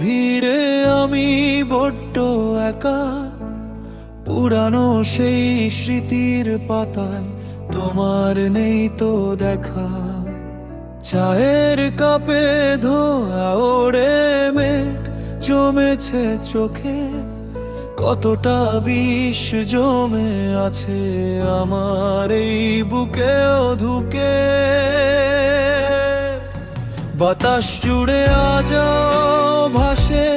ভিড়ে আমি বড্ড একা, পুরানো সেই স্মৃতির পাতায় তোমার নেই তো দেখা। চায়ের কাপে ধোয়া ওড়ে মেঘ জমেছে চোখে, কতটা বিষ জমে আছে আমার এই বুকেও ধুকে। বাতাস জুড়ে আজও ভাসে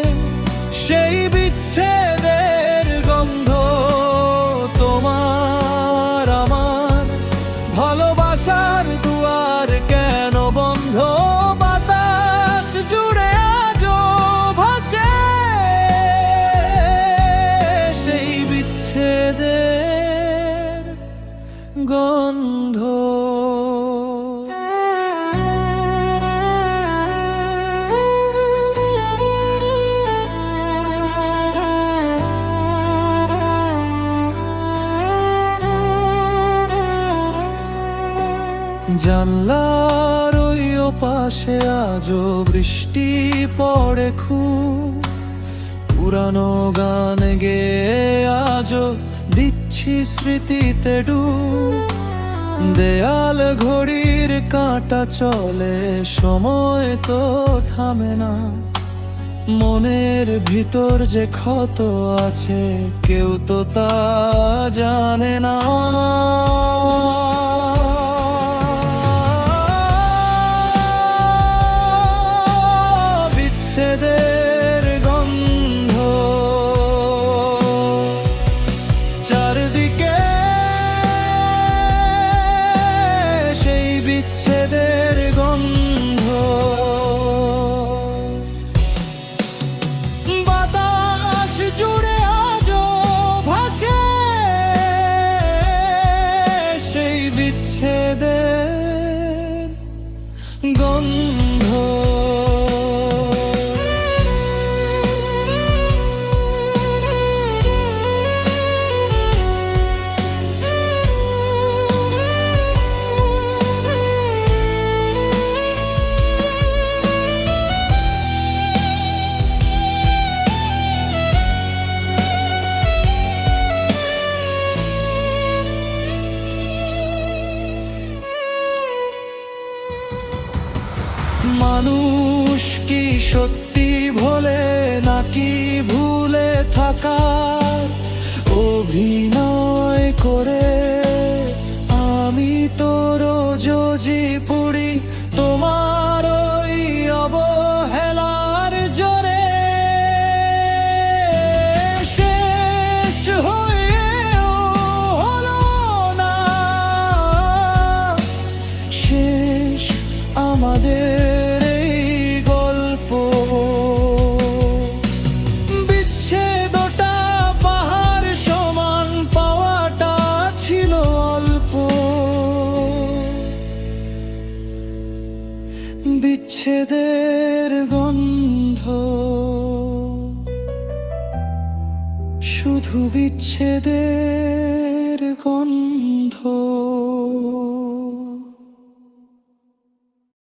সেই বিচ্ছেদের গন্ধ, তোমার আমার ভালোবাসার দুয়ার কেন বন্ধ। বাতাস জুড়ে আজও ভাসে সেই বিচ্ছেদের গন্ধ। জানলার ওই পাশে আজও বৃষ্টি পড়ে খুব, পুরানো গান গেয়ে আজও দিচ্ছি স্মৃতিতে ডুব। দেয়াল ঘড়ির কাঁটা চলে, সময় তো থামে না। মনের ভিতর যে ক্ষত আছে কেউ তো তা জানে না। বিচ্ছেদের গন্ধ চারদিকে, সেই বিচ্ছেদের গন্ধ। বাতাস জুড়ে আজও ভাসে সেই বিচ্ছেদের গন্ধ। মানুষ কি সত্যি ভোলে নাকি ভুলে থাকার অভিনয় করে? আমি তো রোজই পড়ি তোমার ওই অবহেলার জোরে। শেষ হয়েও হলো না শেষ আমাদের বিচ্ছেদের গন্ধ, শুধু বিচ্ছেদের গন্ধ।